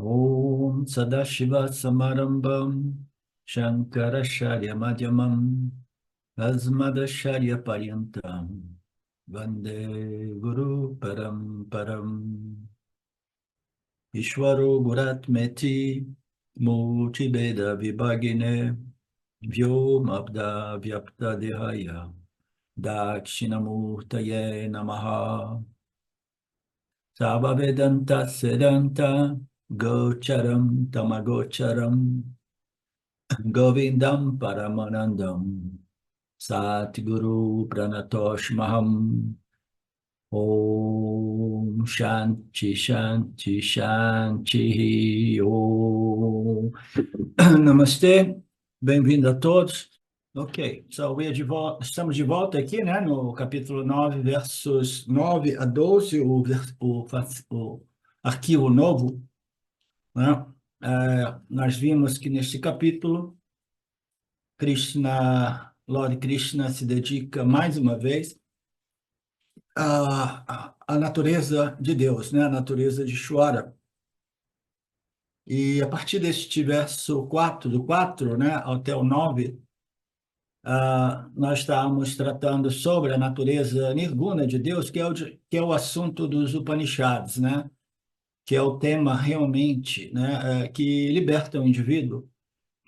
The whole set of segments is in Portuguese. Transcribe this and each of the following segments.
Om Sadashiva Samarambam Shankaracharya Madhyamam Asmadacharya Paryantam Vande Guru Paramparam Ishvaro Guratmeti Multibeda Vibhagine Vyomabda Vyapta Dehaya Dakshinamurtaye Namaha Sabhavedanta Sedanta Gocharam Tamagocharam Govindam Paramanandam Satguru Pranatosh Maham Om Shanti Shanti Shanti Om Namastê, bem-vindo a todos. Ok, so estamos de volta aqui, né, no capítulo 9, versos 9 a 12, o arquivo novo, né? Nós vimos que neste capítulo, Lord Krishna se dedica mais uma vez à natureza de Deus, né, a natureza de Ishvara. E a partir deste verso 4, do 4, né, até o 9, nós estamos tratando sobre a natureza nirguna de Deus, que é o assunto dos Upanishads, né? Que é o tema realmente, né, que liberta o indivíduo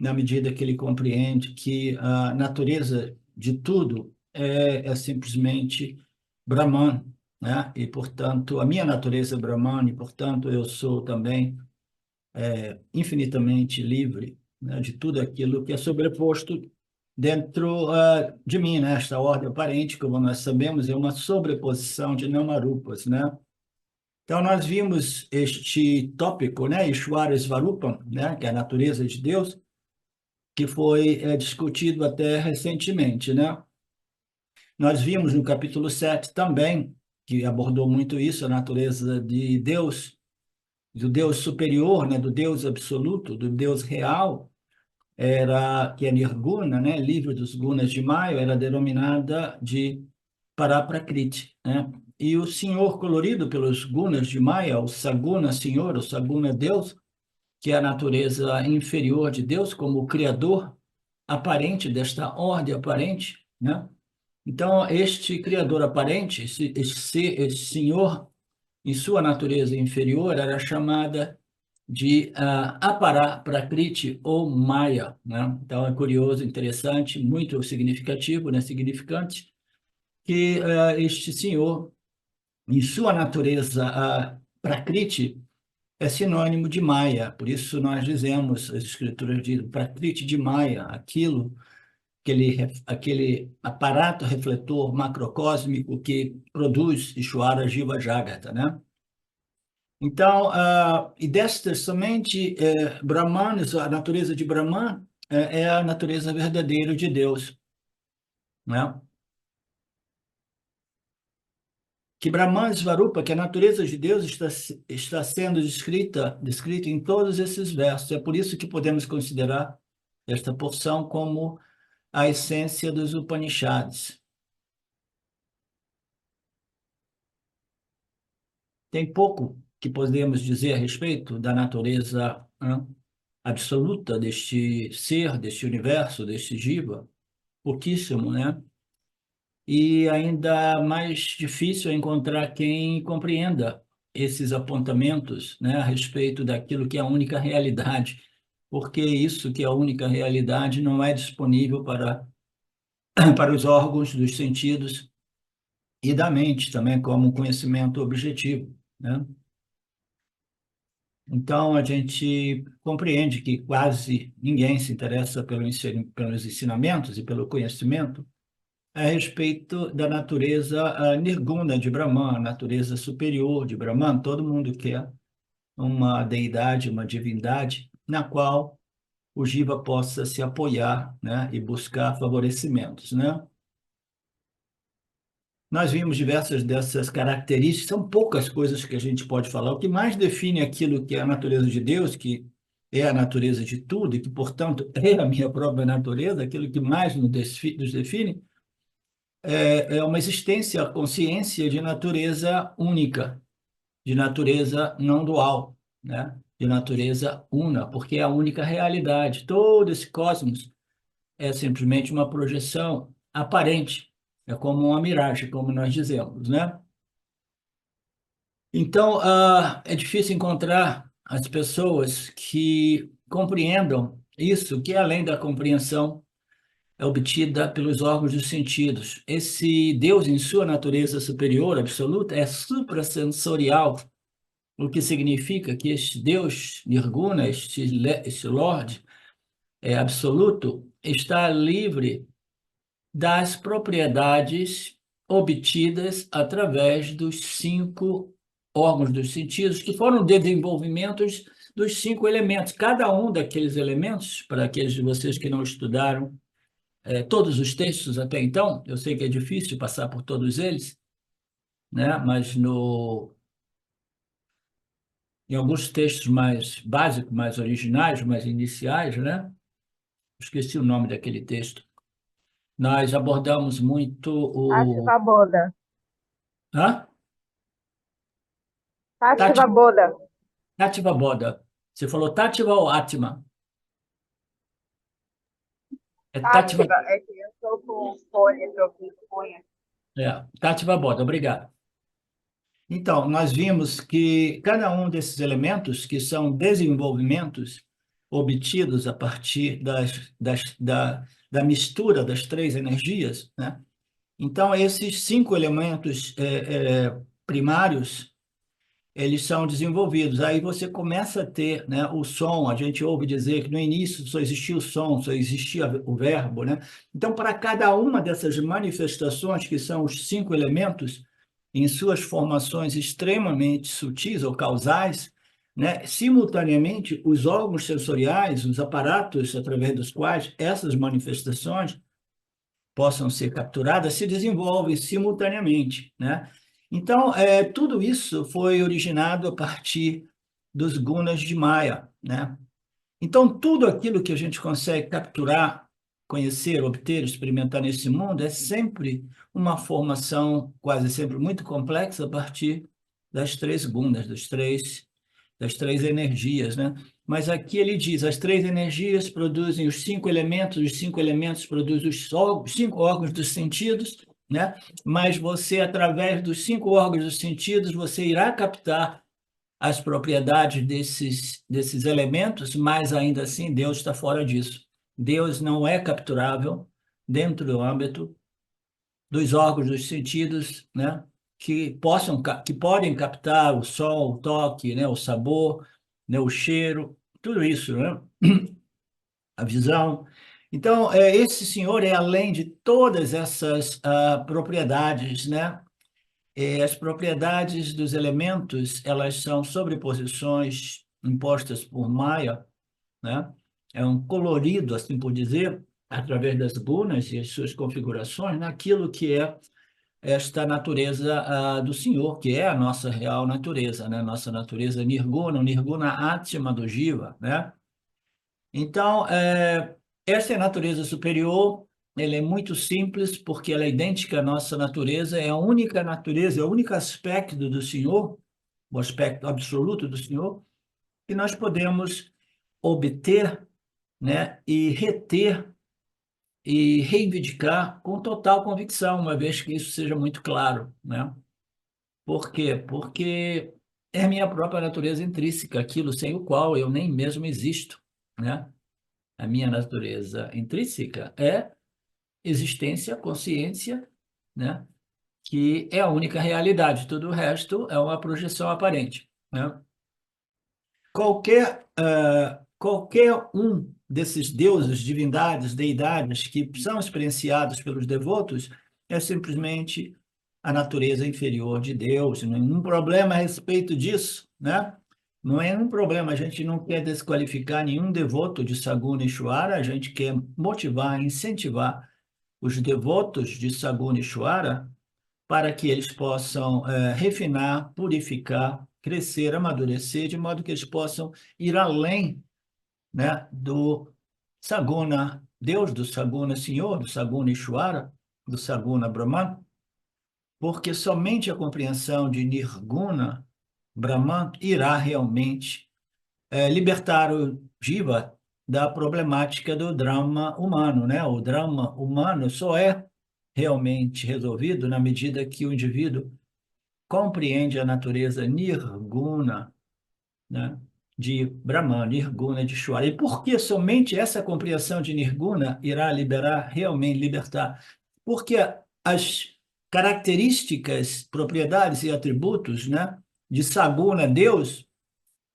na medida que ele compreende que a natureza de tudo é simplesmente Brahman, né? E, portanto, a minha natureza é Brahman, e, portanto, eu sou também infinitamente livre, né, de tudo aquilo que é sobreposto dentro de mim, né? Esta ordem aparente, como nós sabemos, é uma sobreposição de namarupas, né? Então, nós vimos este tópico, né? Ishvara Svarupam, né? Que é a natureza de Deus, que foi discutido até recentemente, né? Nós vimos no capítulo 7 também, que abordou muito isso, a natureza de Deus, do Deus superior, né? Do Deus absoluto, do Deus real, que é Nirguna, né, livre dos gunas de Maya, era denominada de Paraprakriti, né? E o senhor colorido pelos gunas de Maya, o Saguna Senhor, o Saguna Deus, que é a natureza inferior de Deus, como o criador aparente desta ordem aparente, né? Então, este criador aparente, esse senhor, em sua natureza inferior, era chamada de Apara Prakriti ou Maya, né? Então é curioso, interessante, muito significativo, né? Significante que este senhor, em sua natureza Prakriti, é sinônimo de Maya. Por isso nós dizemos, as escrituras dizem Prakriti de Maya, aquele aparato refletor macrocósmico que produz Ishvara Jiva Jagata, né? Então, e destas somente Brahman, a natureza de Brahman é a natureza verdadeira de Deus, né? Que Brahman Svarupa, que a natureza de Deus está sendo descrita em todos esses versos. É por isso que podemos considerar esta porção como a essência dos Upanishads. Tem pouco que podemos dizer a respeito da natureza, né, absoluta deste ser, deste universo, deste Jiva, pouquíssimo, né? E ainda mais difícil é encontrar quem compreenda esses apontamentos, né, a respeito daquilo que é a única realidade, porque isso que é a única realidade não é disponível para os órgãos dos sentidos e da mente também como um conhecimento objetivo, né? Então, a gente compreende que quase ninguém se interessa pelos ensinamentos e pelo conhecimento a respeito da natureza nirguna de Brahman, a natureza superior de Brahman. Todo mundo quer uma deidade, uma divindade, na qual o Jiva possa se apoiar, né, e buscar favorecimentos, né? Nós vimos diversas dessas características, são poucas coisas que a gente pode falar. O que mais define aquilo que é a natureza de Deus, que é a natureza de tudo, e que, portanto, é a minha própria natureza, aquilo que mais nos define, é uma existência, a consciência de natureza única, de natureza não dual, né? de natureza una, porque é a única realidade. Todo esse cosmos é simplesmente uma projeção aparente, é como uma miragem, como nós dizemos, né? Então, é difícil encontrar as pessoas que compreendam isso, que é além da compreensão é obtida pelos órgãos dos sentidos. Esse Deus, em sua natureza superior, absoluta, é suprassensorial, o que significa que este Deus, Nirguna, este Lorde, absoluto, está livre das propriedades obtidas através dos cinco órgãos dos sentidos, que foram desenvolvimentos dos cinco elementos. Cada um daqueles elementos, para aqueles de vocês que não estudaram todos os textos até então, eu sei que é difícil passar por todos eles, né? Mas em alguns textos mais básicos, mais originais, mais iniciais, né? Esqueci o nome daquele texto. Nós abordamos muito o... Sátiva Boda. Hã? Sátiva Tati- Boda. Tátiva Boda. Você falou Tátiva ou Atma? É Tátiva, Sátiva, é que eu estou com fone de ouvido ruim. Tátiva Boda, obrigado. Então, nós vimos que cada um desses elementos, que são desenvolvimentos obtidos a partir da mistura das três energias, né? Então, esses cinco elementos primários, eles são desenvolvidos. Aí você começa a ter, né, o som. A gente ouve dizer que no início só existia o som, só existia o verbo, né? Então, para cada uma dessas manifestações, que são os cinco elementos, em suas formações extremamente sutis ou causais, né, simultaneamente, os órgãos sensoriais, os aparatos através dos quais essas manifestações possam ser capturadas, se desenvolvem simultaneamente, né? Então, tudo isso foi originado a partir dos gunas de Maya, né? Então, tudo aquilo que a gente consegue capturar, conhecer, obter, experimentar nesse mundo é sempre uma formação quase sempre muito complexa a partir das três gunas, das três energias, né? Mas aqui ele diz, as três energias produzem os cinco elementos produzem os cinco órgãos dos sentidos, né? Mas você, através dos cinco órgãos dos sentidos, você irá captar as propriedades desses elementos, mas ainda assim Deus está fora disso. Deus não é capturável dentro do âmbito dos órgãos dos sentidos, né? Que podem captar o som, o toque, né? O sabor, né? O cheiro, tudo isso, né? A visão. Então, esse senhor é além de todas essas propriedades, né? As propriedades dos elementos, elas são sobreposições impostas por Maya, né? É um colorido, assim por dizer, através das gunas e as suas configurações, naquilo que é esta natureza do Senhor, que é a nossa real natureza, né? Nossa natureza nirguna, o nirguna atma do Jiva, né? Então, essa é a natureza superior. Ela é muito simples, porque ela é idêntica à nossa natureza, é a única natureza, é o único aspecto do Senhor, o aspecto absoluto do Senhor, que nós podemos obter, né, e reter e reivindicar com total convicção, uma vez que isso seja muito claro, né? Por quê? Porque é a minha própria natureza intrínseca, aquilo sem o qual eu nem mesmo existo, né? A minha natureza intrínseca é existência, consciência, né? Que é a única realidade. Tudo o resto é uma projeção aparente, né? Qualquer um desses deuses, divindades, deidades que são experienciados pelos devotos é simplesmente a natureza inferior de Deus. Nenhum problema a respeito disso, né? Não é um problema, a gente não quer desqualificar nenhum devoto de Saguna Ishwara, a gente quer motivar, incentivar os devotos de Saguna Ishwara para que eles possam refinar, purificar, crescer, amadurecer, de modo que eles possam ir além, né, do Saguna, Deus do Saguna Senhor, do Saguna Ishwara, do Saguna Brahman, porque somente a compreensão de Nirguna Brahman irá realmente libertar o Jiva da problemática do drama humano, né? O drama humano só é realmente resolvido na medida que o indivíduo compreende a natureza nirguna, né, de Brahman, nirguna de Ishvara. E por que somente essa compreensão de nirguna irá liberar, realmente libertar? Porque as características, propriedades e atributos, né, de Saguna, Deus,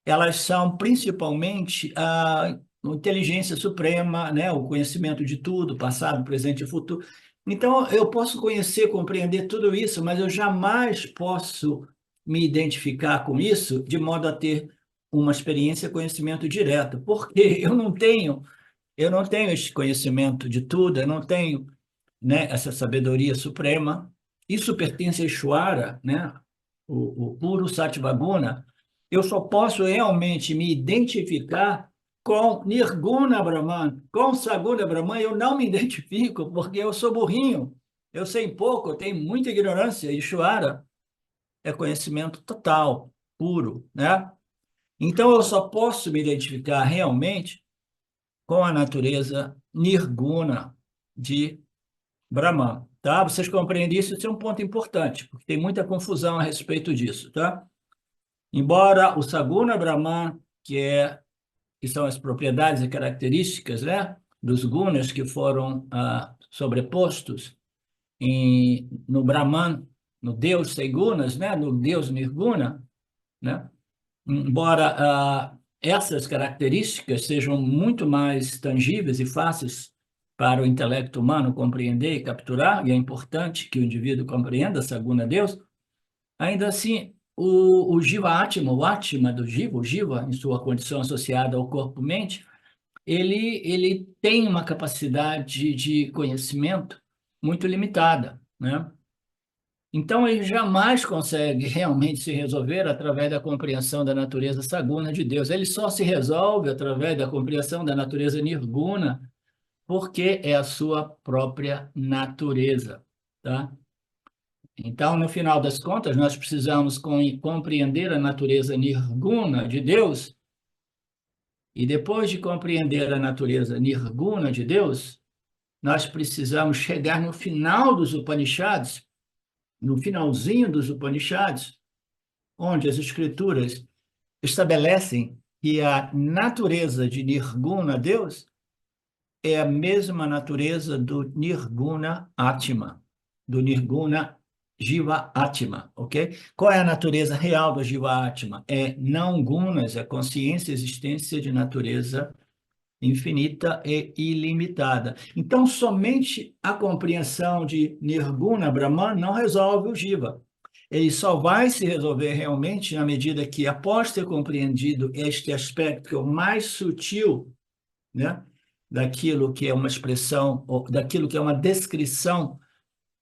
elas são principalmente a inteligência suprema, né, o conhecimento de tudo, passado, presente e futuro. Então, eu posso conhecer, compreender tudo isso, mas eu jamais posso me identificar com isso de modo a ter uma experiência, conhecimento direto, porque eu não tenho esse conhecimento de tudo, eu não tenho, né, essa sabedoria suprema. Isso pertence a Ishvara, né, o puro Sattva-guna. Eu só posso realmente me identificar com Nirguna Brahman, com Saguna Brahman. Eu não me identifico porque eu sou burrinho, eu sei pouco, eu tenho muita ignorância. Ishvara é conhecimento total, puro, né? Então eu só posso me identificar realmente com a natureza Nirguna de Brahman, tá? Vocês compreendem isso? Isso é um ponto importante, porque tem muita confusão a respeito disso, tá? Embora o Saguna Brahman, que são as propriedades e características, né, dos gunas que foram sobrepostos no Brahman, no Deus sem gunas, né, no Deus Nirguna, né? Embora essas características sejam muito mais tangíveis e fáceis para o intelecto humano compreender e capturar, e é importante que o indivíduo compreenda Saguna Deus, ainda assim, o Jiva Atma, o Atma do Jiva, o Jiva, em sua condição associada ao corpo-mente, ele tem uma capacidade de conhecimento muito limitada, né? Então, ele jamais consegue realmente se resolver através da compreensão da natureza saguna de Deus. Ele só se resolve através da compreensão da natureza nirguna, porque é a sua própria natureza, tá? Então, no final das contas, nós precisamos compreender a natureza nirguna de Deus, e depois de compreender a natureza nirguna de Deus, nós precisamos chegar no final dos Upanishads, no finalzinho dos Upanishads, onde as escrituras estabelecem que a natureza de Nirguna Deus é a mesma natureza do Nirguna Atma, do Nirguna Jiva Atma, ok? Qual é a natureza real do Jiva Atma? É não gunas, é consciência e existência de natureza infinita e ilimitada. Então, somente a compreensão de Nirguna Brahman não resolve o Jiva. Ele só vai se resolver realmente na medida que, após ter compreendido este aspecto que é o mais sutil, né, daquilo que é uma expressão, ou daquilo que é uma descrição,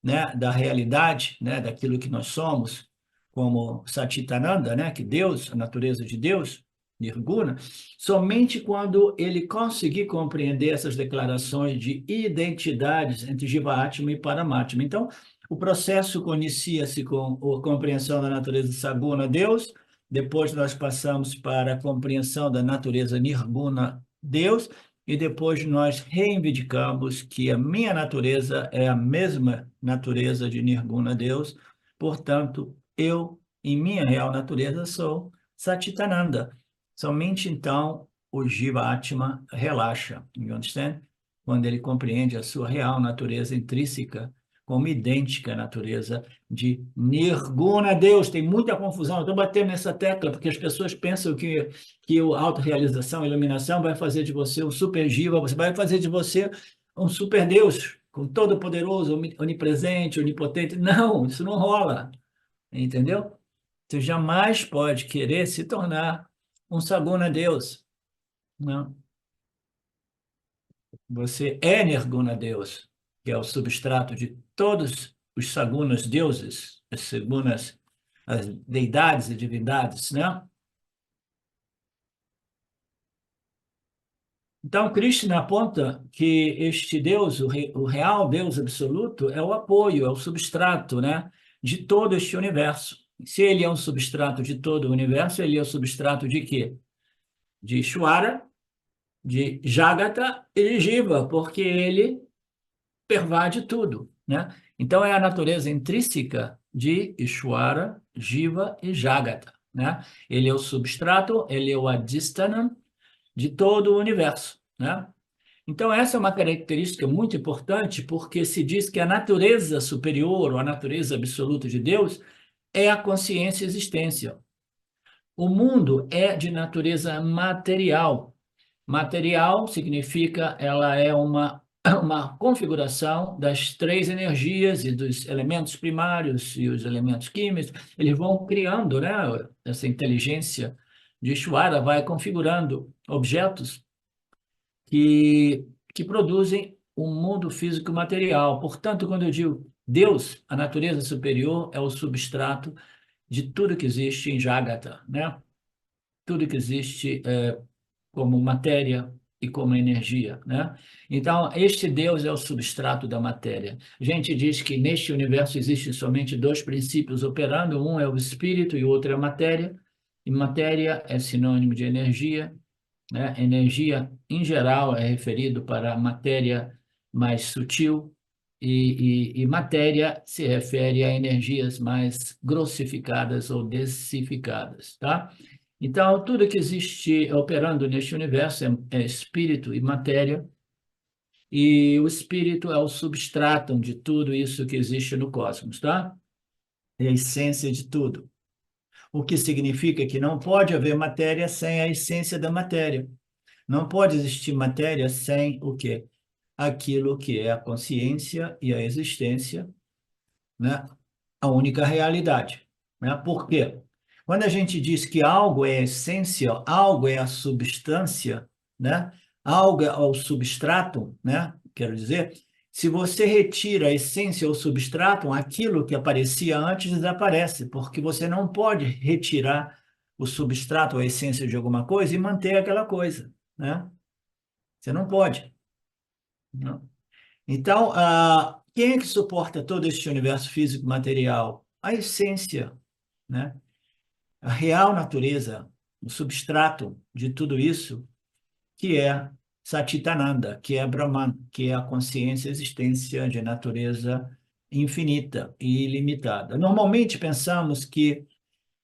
né, da realidade, né, daquilo que nós somos, como Satchitananda, né, que Deus, a natureza de Deus, Nirguna, somente quando ele conseguir compreender essas declarações de identidades entre Jiva-Atma e Paramatma. Então, o processo inicia-se com a compreensão da natureza Saguna, Deus, depois nós passamos para a compreensão da natureza Nirguna, Deus, e depois nós reivindicamos que a minha natureza é a mesma natureza de Nirguna Deus, portanto, eu, em minha real natureza, sou Satchitananda. Somente então o Jiva Atma relaxa, you understand? Quando ele compreende a sua real natureza intrínseca como idêntica à natureza de Nirguna Deus. Tem muita confusão, eu estou batendo nessa tecla, porque as pessoas pensam que a autorrealização, a iluminação vai fazer de você um super Jiva, você vai fazer de você um super Deus, com todo-poderoso, onipresente, onipotente. Não, isso não rola, entendeu? Você jamais pode querer se tornar um Saguna Deus, não. Você é Nirguna Deus, que é o substrato de todos os Sagunas deuses, as Sagunas, as deidades e divindades, né? Então, Krishna aponta que este Deus, o real Deus absoluto, é o apoio, é o substrato, né, de todo este universo. Se ele é um substrato de todo o universo, ele é o substrato de quê? de Ishvara, de Jagata e de Jiva, porque ele pervade tudo, né? Então, é a natureza intrínseca de Ishvara, Jiva e Jagata, né? Ele é o substrato, ele é o adhisthanam de todo o universo, né? Então, essa é uma característica muito importante, porque se diz que a natureza superior, ou a natureza absoluta de Deus, é a consciência e existência. O mundo é de natureza material. Material significa ela é uma configuração das três energias e dos elementos primários e os elementos químicos. Eles vão criando, né? Essa inteligência de Ishvara vai configurando objetos que produzem um mundo físico material. Portanto, quando eu digo Deus, a natureza superior, é o substrato de tudo que existe em Jagata, né? Tudo que existe como matéria e como energia, né? Então, este Deus é o substrato da matéria. A gente diz que neste universo existem somente dois princípios operando, um é o espírito e o outro é a matéria. E matéria é sinônimo de energia, né? Energia, em geral, é referido para a matéria mais sutil, e matéria se refere a energias mais grossificadas ou densificadas, tá? Então, tudo que existe operando neste universo é espírito e matéria, e o espírito é o substratum de tudo isso que existe no cosmos, tá? É a essência de tudo. O que significa que não pode haver matéria sem a essência da matéria. Não pode existir matéria sem o quê? Aquilo que é a consciência e a existência, né? A única realidade, né? Por quê? Quando a gente diz que algo é a essência, algo é a substância, né? Algo é o substrato, né? Quero dizer, se você retira a essência ou substrato, aquilo que aparecia antes desaparece, porque você não pode retirar o substrato ou a essência de alguma coisa e manter aquela coisa, né? Você não pode. Não. Então, quem é que suporta todo este universo físico material? A essência, né? A real natureza, o substrato de tudo isso, que é Satchitananda, que é Brahman, que é a consciência, a existência de natureza infinita e ilimitada. Normalmente pensamos que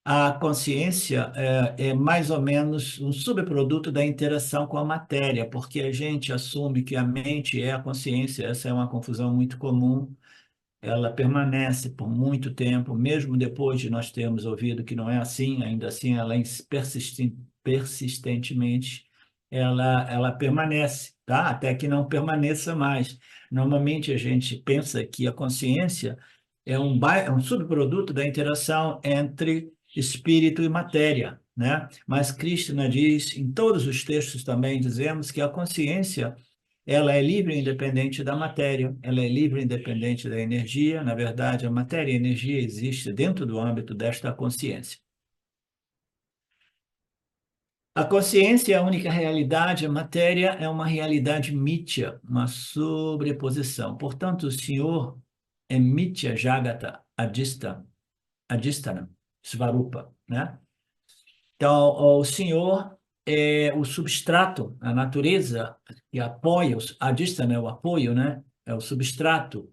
a consciência é mais ou menos um subproduto da interação com a matéria, porque a gente assume que a mente é a consciência. Essa é uma confusão muito comum. Ela permanece por muito tempo, mesmo depois de nós termos ouvido que não é assim, ainda assim ela persistentemente ela permanece, tá? Até que não permaneça mais. Normalmente a gente pensa que a consciência é um subproduto da interação entre espírito e matéria, né? Mas Krishna diz, em todos os textos também dizemos que a consciência ela é livre e independente da matéria, ela é livre e independente da energia. Na verdade, a matéria e a energia existem dentro do âmbito desta consciência. A consciência é a única realidade, a matéria é uma realidade mithya, uma sobreposição. Portanto, o Senhor é mithya jagata adhisthana, svarupa, né? Então, o Senhor é o substrato, a natureza que apoia, a adhisthana é o apoio, né? É o substrato,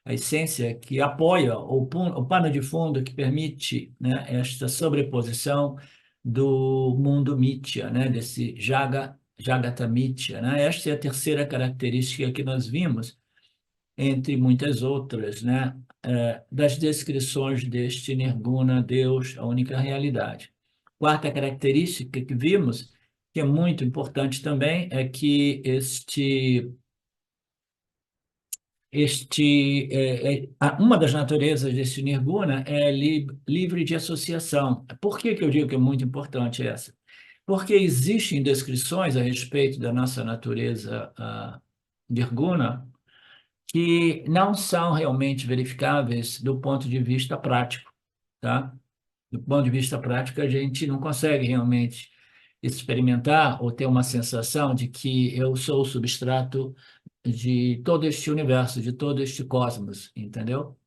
a essência que apoia o pano de fundo que permite, né, esta sobreposição do mundo mithya, né, desse Jagata mithya, né? Esta é a terceira característica que nós vimos, entre muitas outras, né, das descrições deste Nirguna, Deus, a única realidade. Quarta característica que vimos, que é muito importante também, é que uma das naturezas desse nirguna é livre de associação. Por que que eu digo que é muito importante essa? Porque existem descrições a respeito da nossa natureza nirguna que não são realmente verificáveis do ponto de vista prático, tá? Do ponto de vista prático, a gente não consegue realmente experimentar ou ter uma sensação de que eu sou o substrato de todo este universo, de todo este cosmos, entendeu?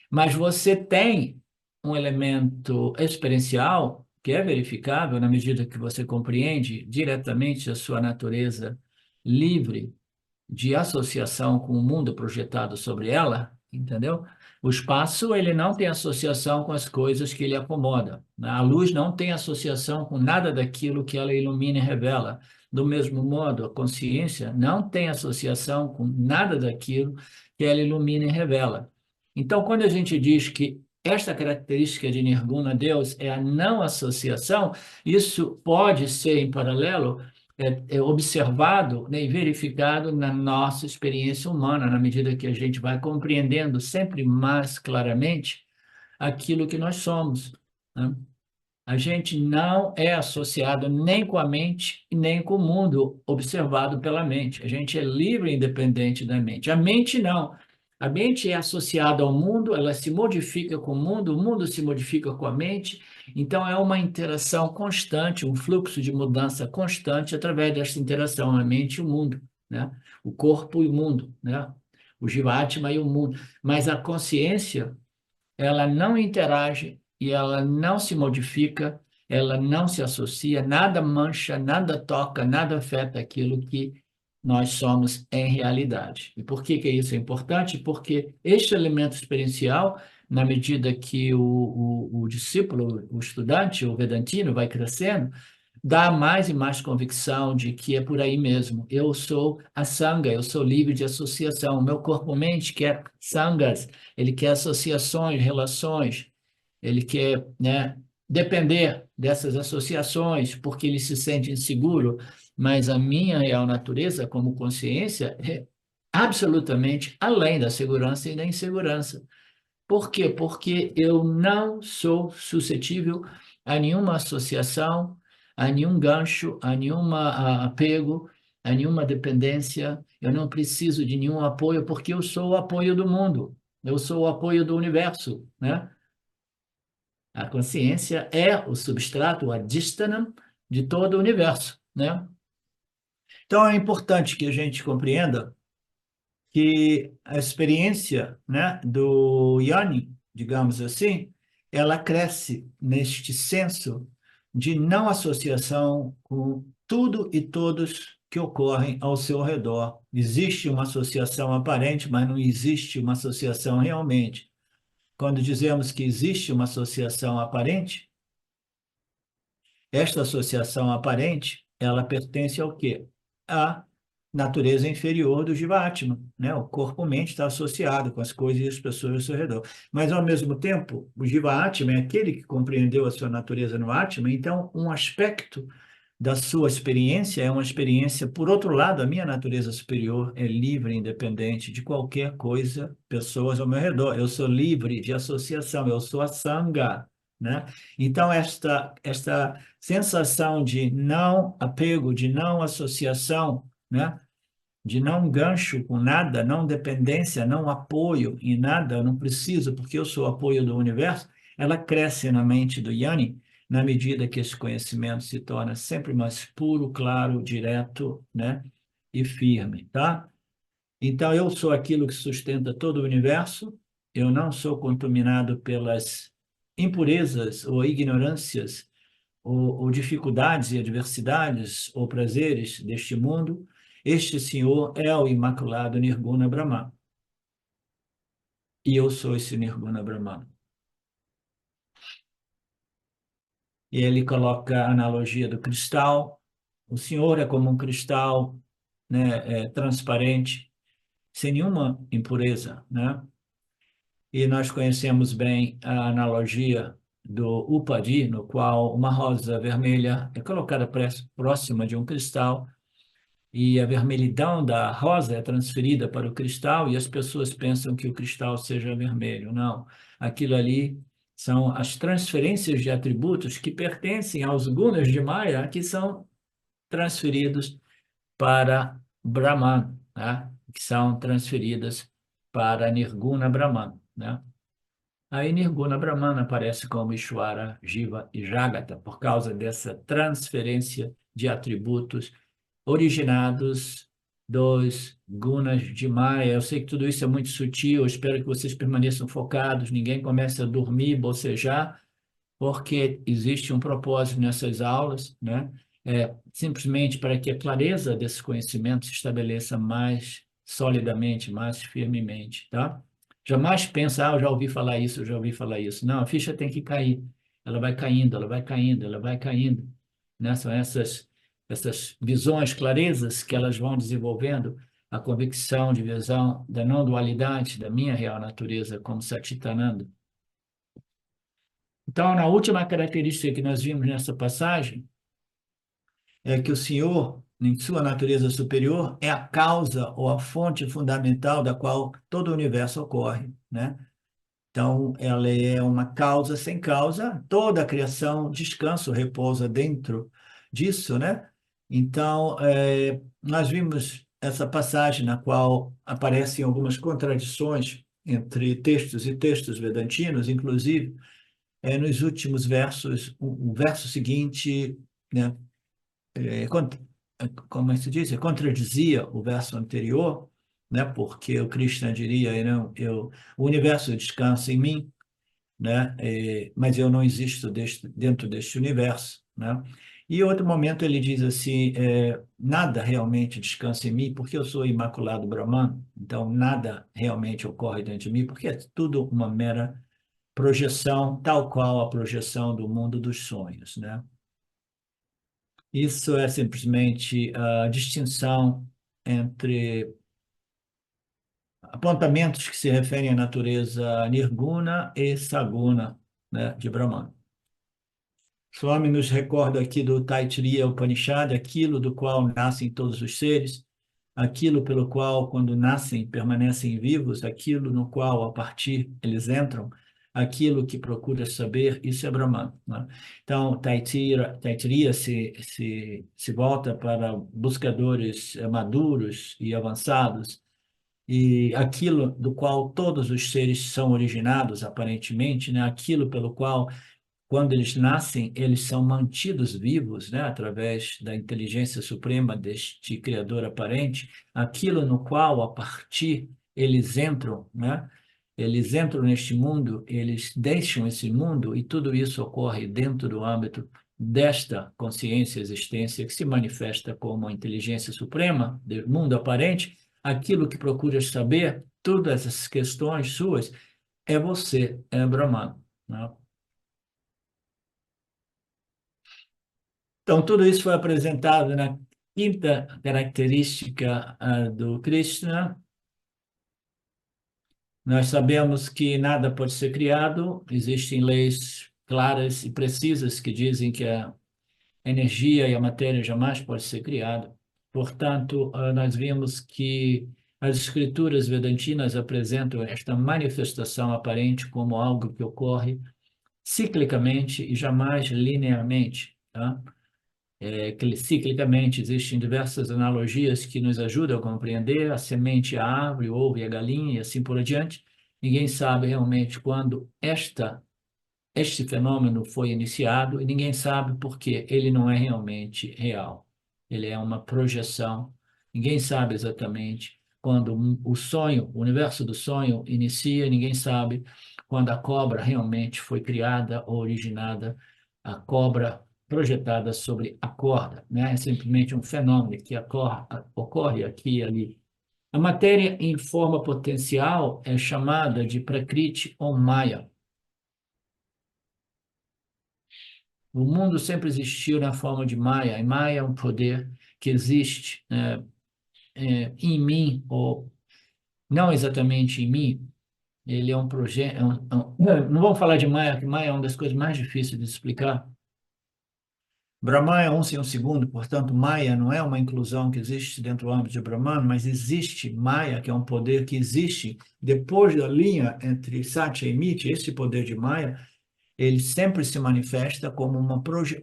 Mas você tem um elemento experiencial que é verificável na medida que você compreende diretamente a sua natureza livre de associação com o mundo projetado sobre ela, entendeu? O espaço, ele não tem associação com as coisas que ele acomoda, né? A luz não tem associação com nada daquilo que ela ilumina e revela. Do mesmo modo, a consciência não tem associação com nada daquilo que ela ilumina e revela. Então, quando a gente diz que esta característica de Nirguna Deus é a não associação, isso pode ser em paralelo é observado, né, e verificado na nossa experiência humana, na medida que a gente vai compreendendo sempre mais claramente aquilo que nós somos, né? A gente não é associado nem com a mente e nem com o mundo observado pela mente. A gente é livre e independente da mente. A mente não. A mente é associada ao mundo, ela se modifica com o mundo se modifica com a mente. Então, é uma interação constante, um fluxo de mudança constante através dessa interação, a mente e o mundo, né? O corpo e o mundo, né? O Jivatma e o mundo. Mas a consciência, ela não interage e ela não se modifica, ela não se associa, nada mancha, nada toca, nada afeta aquilo que nós somos em realidade. E por que que isso é importante? Porque este elemento experiencial, na medida que o discípulo, o estudante, o vedantino vai crescendo, dá mais e mais convicção de que é por aí mesmo. Eu sou a sanga, eu sou livre de associação. O meu corpo-mente quer sangas, ele quer associações, relações, ele quer, né, depender dessas associações porque ele se sente inseguro, mas a minha real natureza como consciência é absolutamente além da segurança e da insegurança. Por quê? Porque eu não sou suscetível a nenhuma associação, a nenhum gancho, a nenhum apego, a nenhuma dependência. Eu não preciso de nenhum apoio, porque eu sou o apoio do mundo, eu sou o apoio do universo, né? A consciência é o substrato, o adhistanam de todo o universo, né? Então é importante que a gente compreenda que a experiência, né, do Yanni, digamos assim, ela cresce neste senso de não associação com tudo e todos que ocorrem ao seu redor. Existe uma associação aparente, mas não existe uma associação realmente. Quando dizemos que existe uma associação aparente, esta associação aparente, ela pertence ao quê? À natureza inferior do Jivatma, né? O corpo-mente está associado com as coisas e as pessoas ao seu redor. Mas, ao mesmo tempo, o Jivatma é aquele que compreendeu a sua natureza no Atma, então, um aspecto da sua experiência é uma experiência, por outro lado, a minha natureza superior é livre e independente de qualquer coisa, pessoas ao meu redor. Eu sou livre de associação, eu sou a Sangha, né? Então, esta sensação de não apego, de não associação, né? De não gancho com nada, não dependência, não apoio em nada, eu não preciso, porque eu sou o apoio do universo, ela cresce na mente do Yanni na medida que esse conhecimento se torna sempre mais puro, claro, direto, né? E firme, tá? Então, eu sou aquilo que sustenta todo o universo, eu não sou contaminado pelas impurezas ou ignorâncias ou dificuldades e adversidades ou prazeres deste mundo. Este Senhor é o Imaculado Nirguna Brahman. E eu sou esse Nirguna Brahman. E ele coloca a analogia do cristal. O Senhor é como um cristal, né, transparente, sem nenhuma impureza, né? E nós conhecemos bem a analogia do Upadi, no qual uma rosa vermelha é colocada próxima de um cristal e a vermelhidão da rosa é transferida para o cristal e as pessoas pensam que o cristal seja vermelho. Não, aquilo ali são as transferências de atributos que pertencem aos gunas de Maya, que são transferidos para Brahman, né? Que são transferidas para Nirguna Brahman, né? Aí Nirguna Brahman aparece como Ishvara, Jiva e Jagata, por causa dessa transferência de atributos originados dos gunas de Maya. Eu sei que tudo isso é muito sutil, eu espero que vocês permaneçam focados, ninguém comece a dormir, bocejar, porque existe um propósito nessas aulas, né? Simplesmente para que a clareza desse conhecimento se estabeleça mais solidamente, mais firmemente, tá? Jamais pensa, eu já ouvi falar isso, eu já ouvi falar isso. Não, a ficha tem que cair. Ela vai caindo, ela vai caindo, ela vai caindo, né? São essas visões, clarezas que elas vão desenvolvendo a convicção de visão da não dualidade da minha real natureza como Satitananda. Então, na última característica que nós vimos nessa passagem, é que o Senhor, em sua natureza superior, é a causa ou a fonte fundamental da qual todo o universo ocorre, né? Então, ela é uma causa sem causa, toda a criação descansa, repousa dentro disso, né? Então, nós vimos essa passagem na qual aparecem algumas contradições entre textos e textos vedantinos, inclusive, nos últimos versos, o verso seguinte, né, é, como se diz, contradizia o verso anterior, né, porque o Krishna diria, não, o universo descansa em mim, né, mas eu não existo dentro deste universo, né? E em outro momento ele diz assim, nada realmente descansa em mim, porque eu sou imaculado Brahman, então nada realmente ocorre dentro de mim, porque é tudo uma mera projeção, tal qual a projeção do mundo dos sonhos, né? Isso é simplesmente a distinção entre apontamentos que se referem à natureza nirguna e saguna, né, de Brahman. Swami nos recorda aqui do Taittiriya Upanishad, aquilo do qual nascem todos os seres, aquilo pelo qual, quando nascem, permanecem vivos, aquilo no qual, a partir, eles entram, aquilo que procura saber, isso é Brahman, né? Então, Taittiriya se volta para buscadores maduros e avançados, e aquilo do qual todos os seres são originados, aparentemente, né? Aquilo pelo qual quando eles nascem, eles são mantidos vivos, né, através da inteligência suprema deste Criador aparente, aquilo no qual, a partir, eles entram, né? Eles entram neste mundo, eles deixam esse mundo, e tudo isso ocorre dentro do âmbito desta consciência e existência que se manifesta como a inteligência suprema do mundo aparente. Aquilo que procuras saber, todas essas questões suas, é você, é Brahman, né? Então, tudo isso foi apresentado na quinta característica do Krishna. Nós sabemos que nada pode ser criado, existem leis claras e precisas que dizem que a energia e a matéria jamais podem ser criadas. Portanto, nós vimos que as escrituras vedantinas apresentam esta manifestação aparente como algo que ocorre ciclicamente e jamais linearmente, tá? Ciclicamente, existem diversas analogias que nos ajudam a compreender a semente, a árvore, o ovo e a galinha, e assim por diante. Ninguém sabe realmente quando este fenômeno foi iniciado e ninguém sabe porque ele não é realmente real. Ele é uma projeção. Ninguém sabe exatamente quando o sonho, o universo do sonho inicia, ninguém sabe quando a cobra realmente foi criada ou originada, a cobra projetada sobre a corda, né? É simplesmente um fenômeno que ocorre aqui e ali. A matéria em forma potencial é chamada de Prakriti ou Maya. O mundo sempre existiu na forma de Maya, e Maya é um poder que existe em mim, ou não exatamente em mim, ele é um projeto. Não vamos falar de Maya, porque Maya é uma das coisas mais difíceis de explicar. Brahman é um sem um segundo, portanto, Maya não é uma inclusão que existe dentro do âmbito de Brahman, mas existe Maya, que é um poder que existe depois da linha entre Satya e Mithya. Esse poder de Maya ele sempre se manifesta como,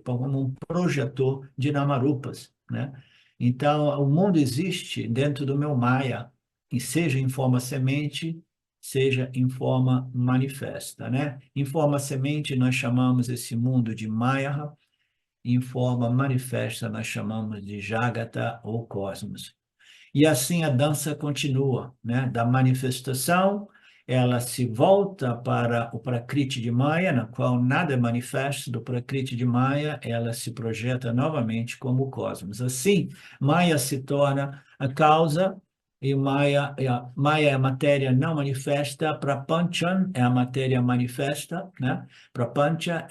como um projetor de Namarupas, né? Então, o mundo existe dentro do meu Maya, e seja em forma semente, seja em forma manifesta, né? Em forma semente, nós chamamos esse mundo de Maya, em forma manifesta, nós chamamos de Jagata ou Cosmos. E assim a dança continua, né? Da manifestação ela se volta para o Prakriti de Maya, na qual nada é manifesto. Do Prakriti de Maya, ela se projeta novamente como o cosmos. Assim, Maya se torna a causa, e Maya é a matéria não manifesta, Prapanchan é a matéria manifesta, né? Prapancha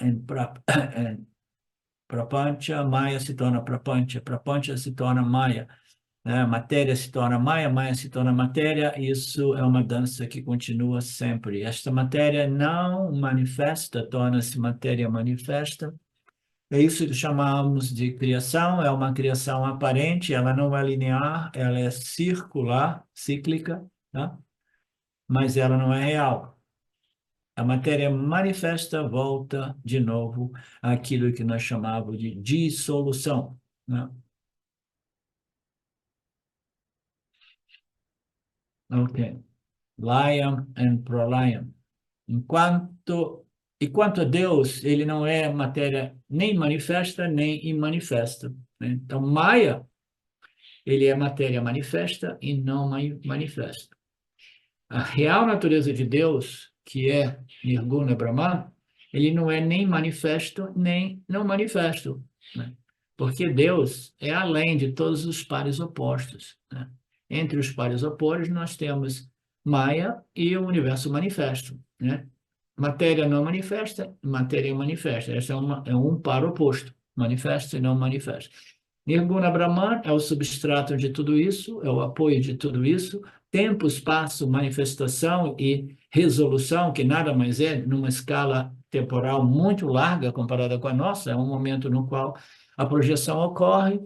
Prapancha, Maya se torna Prapancha, Prapancha se torna Maya, né? Matéria se torna Maya, Maya se torna matéria. Isso é uma dança que continua sempre. Esta matéria não manifesta torna-se matéria manifesta. É isso que chamamos de criação. É uma criação aparente, ela não é linear, ela é circular, cíclica, tá? Mas ela não é real. A matéria manifesta volta de novo àquilo que nós chamamos de dissolução, né? Ok. Layam and Pralayam. E quanto a Deus, ele não é matéria nem manifesta, nem imanifesta, né? Então, Maya, ele é matéria manifesta e não manifesta. A real natureza de Deus, que é Nirguna Brahman, ele não é nem manifesto, nem não manifesto, né? Porque Deus é além de todos os pares opostos, né? Entre os pares opostos, nós temos Maya e o universo manifesto, né? Matéria não manifesta, matéria manifesta. Esse é um par oposto, manifesto e não manifesto. Nirguna Brahman é o substrato de tudo isso, é o apoio de tudo isso. Tempo, espaço, manifestação e resolução, que nada mais é, numa escala temporal muito larga comparada com a nossa, é um momento no qual a projeção ocorre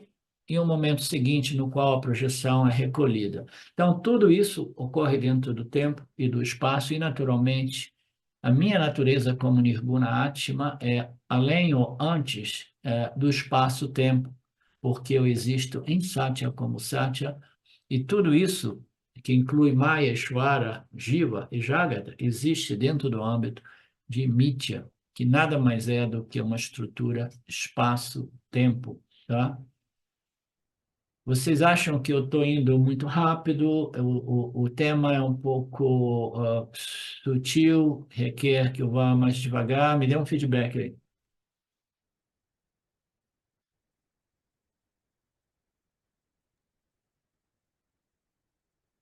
e um momento seguinte no qual a projeção é recolhida. Então, tudo isso ocorre dentro do tempo e do espaço e, naturalmente, a minha natureza como Nirguna Atma é além ou antes do espaço-tempo, porque eu existo em Satya como Satya, e tudo isso, que inclui Maya, Shvara, Jiva e Jagata, existe dentro do âmbito de Mitya, que nada mais é do que uma estrutura espaço-tempo, tá? Vocês acham que eu estou indo muito rápido? O tema é um pouco sutil, requer que eu vá mais devagar? Me dê um feedback aí.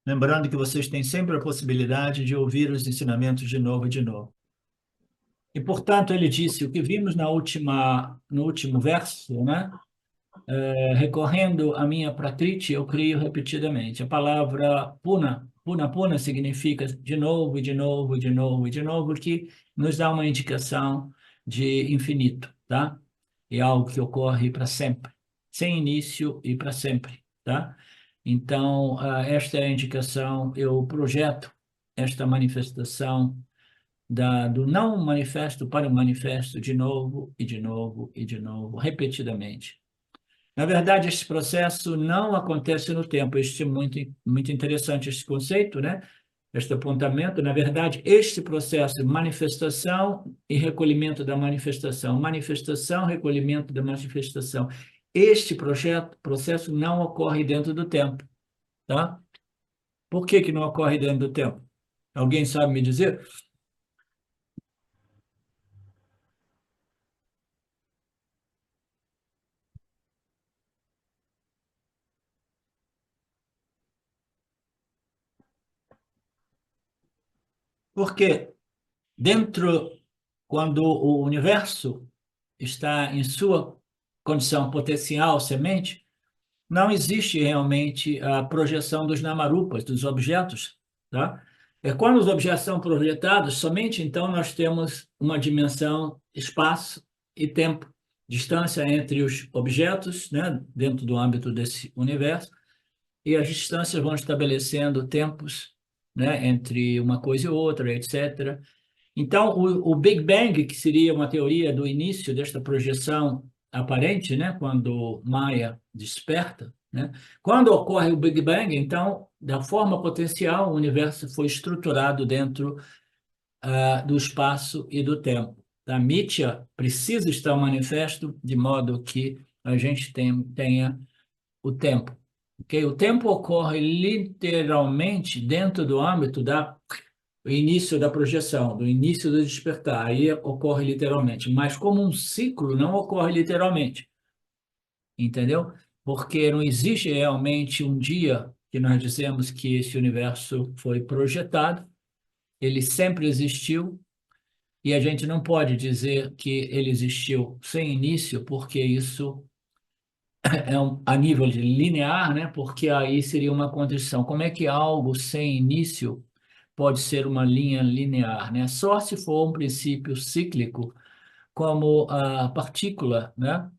Lembrando que vocês têm sempre a possibilidade de ouvir os ensinamentos de novo e de novo. E, portanto, ele disse, o que vimos no último verso, né? Recorrendo à minha prakriti, eu crio repetidamente. A palavra puna significa de novo, e de novo, e de novo, e de novo, que nos dá uma indicação de infinito, tá? É algo que ocorre para sempre, sem início e para sempre, tá? Então, esta é a indicação, eu projeto esta manifestação do não manifesto para o manifesto de novo, e de novo, e de novo, repetidamente. Na verdade, esse processo não acontece no tempo. Este é muito interessante esse conceito, né? Este apontamento. Na verdade, este processo de manifestação e recolhimento da manifestação, manifestação, recolhimento da manifestação. Este processo não ocorre dentro do tempo, tá? Por que que não ocorre dentro do tempo? Alguém sabe me dizer? Porque dentro, quando o universo está em sua condição potencial, semente, não existe realmente a projeção dos namarupas, dos objetos, tá? É quando os objetos são projetados, somente então nós temos uma dimensão espaço e tempo, distância entre os objetos, né, dentro do âmbito desse universo, e as distâncias vão estabelecendo tempos, né, entre uma coisa e outra, etc. Então, o Big Bang, que seria uma teoria do início desta projeção aparente, né, quando Maia desperta, né, quando ocorre o Big Bang, então, da forma potencial, o universo foi estruturado dentro do espaço e do tempo. A Mitya precisa estar manifesto de modo que a gente tenha o tempo. Okay? O tempo ocorre literalmente dentro do âmbito da o início da projeção, do início do despertar, aí ocorre literalmente, mas como um ciclo não ocorre literalmente, entendeu? Porque não existe realmente um dia que nós dizemos que esse universo foi projetado, ele sempre existiu, e a gente não pode dizer que ele existiu sem início, porque isso a nível de linear, né? Porque aí seria uma contradição. Como é que algo sem início pode ser uma linha linear, né? Só se for um princípio cíclico, como a partícula, né?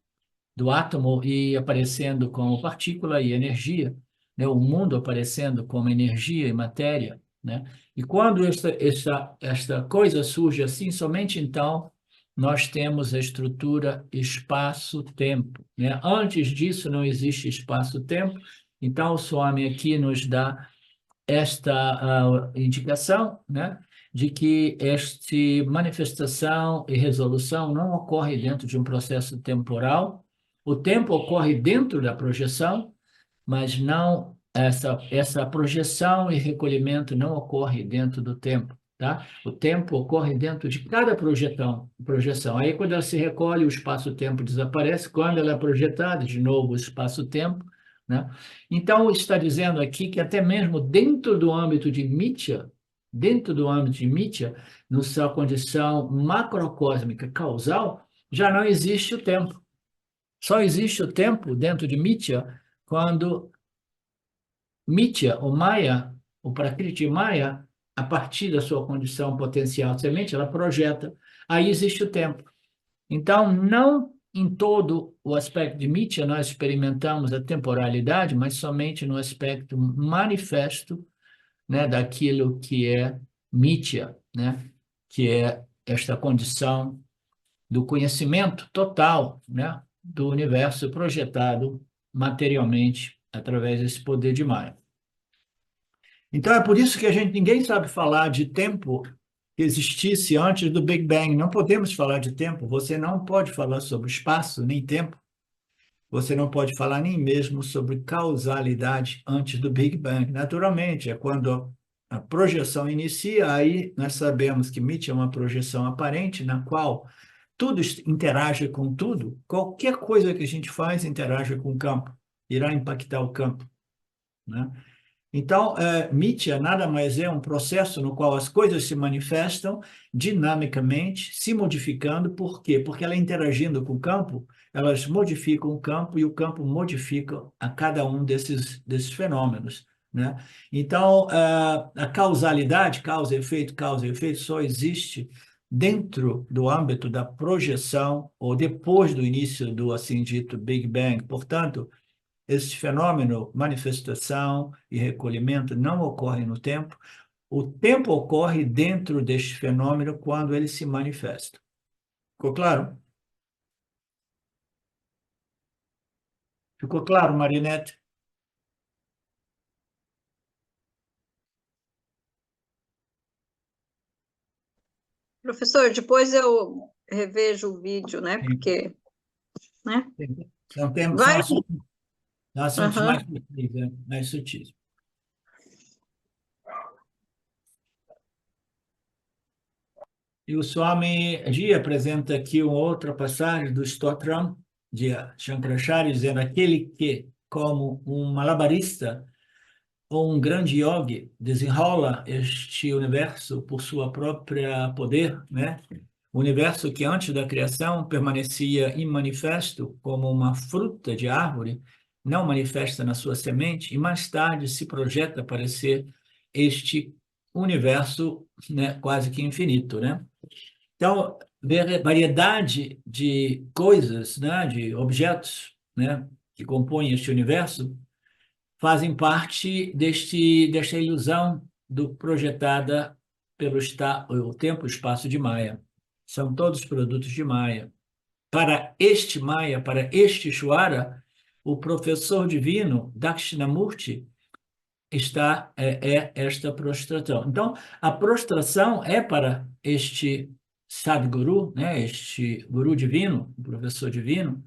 Do átomo e aparecendo como partícula e energia, né? O mundo aparecendo como energia e matéria, né? E quando esta coisa surge assim, somente então nós temos a estrutura espaço-tempo, né? Antes disso não existe espaço-tempo, então o Swami aqui nos dá esta indicação, né, de que esta manifestação e resolução não ocorre dentro de um processo temporal. O tempo ocorre dentro da projeção, mas não essa projeção e recolhimento não ocorre dentro do tempo, tá? O tempo ocorre dentro de cada projeção. Aí quando ela se recolhe, o espaço-tempo desaparece. Quando ela é projetada, de novo o espaço-tempo, né? Então está dizendo aqui que até mesmo dentro do âmbito de Mitya, na sua condição macrocósmica causal, já não existe o tempo. Só existe o tempo dentro de Mitya quando Mitya, ou Maya, o Prakriti Maya, a partir da sua condição potencial semente, ela projeta. Aí existe o tempo. Então, não em todo o aspecto de Mitya nós experimentamos a temporalidade, mas somente no aspecto manifesto, né, daquilo que é Mitya, né, que é esta condição do conhecimento total, né, do universo projetado materialmente através desse poder de Maya. Então, é por isso que ninguém sabe falar de tempo que existisse antes do Big Bang. Não podemos falar de tempo. Você não pode falar sobre espaço, nem tempo. Você não pode falar nem mesmo sobre causalidade antes do Big Bang. Naturalmente, é quando a projeção inicia, aí nós sabemos que MIT é uma projeção aparente, na qual tudo interage com tudo. Qualquer coisa que a gente faz interage com o campo, irá impactar o campo, né? Então, mítia nada mais é um processo no qual as coisas se manifestam dinamicamente, se modificando. Por quê? Porque ela interagindo com o campo, elas modificam o campo e o campo modifica a cada um desses fenômenos, né? Então, a causalidade, causa e efeito, só existe dentro do âmbito da projeção ou depois do início do, assim dito, Big Bang. Portanto, este fenômeno, manifestação e recolhimento, não ocorre no tempo. O tempo ocorre dentro deste fenômeno quando ele se manifesta. Ficou claro? Ficou claro, Marinette? Professor, depois eu revejo o vídeo, né? Sim. Porque, né? São Vai. assuntos Aham. mais sutis, né? Mais sutis. E o Swami Ji apresenta aqui uma outra passagem do Stotram de Shankaracharya, dizendo: aquele que, como um malabarista, ou um grande yogi desenrola este universo por sua própria poder, né? O universo que antes da criação permanecia imanifesto como uma fruta de árvore, não manifesta na sua semente, e mais tarde se projeta para ser este universo, né, quase que infinito, né? Então, variedade de coisas, né, de objetos, né, que compõem este universo fazem parte desta ilusão do projetada pelo o tempo e espaço de Maia. São todos produtos de Maia. Para este Maia, para este Ishvara, o professor divino, Dakshinamurti, é esta prostração. Então, a prostração é para este Sadguru, né, este guru divino, o professor divino,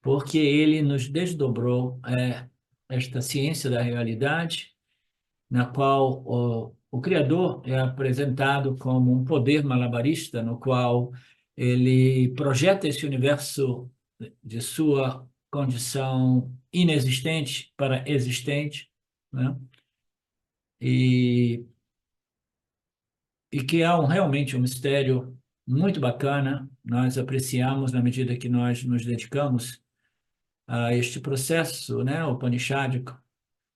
porque ele nos desdobrou esta ciência da realidade, na qual o Criador é apresentado como um poder malabarista no qual ele projeta esse universo de sua condição inexistente para existente, né? E, e que é realmente um mistério muito bacana. Nós apreciamos na medida que nós nos dedicamos a este processo, né, upanishádico,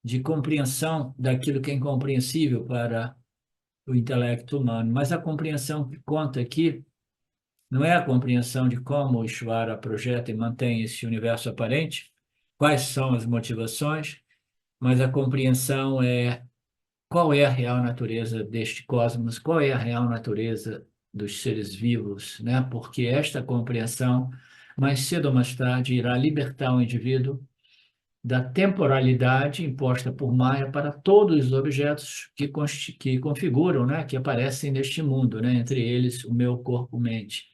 de compreensão daquilo que é incompreensível para o intelecto humano. Mas a compreensão que conta aqui não é a compreensão de como o Ishvara projeta e mantém esse universo aparente, quais são as motivações, mas a compreensão é qual é a real natureza deste cosmos, qual é a real natureza dos seres vivos, né? Porque esta compreensão, mais cedo ou mais tarde, irá libertar o indivíduo da temporalidade imposta por Maya para todos os objetos que configuram, né? Que aparecem neste mundo, né? Entre eles, o meu corpo-mente.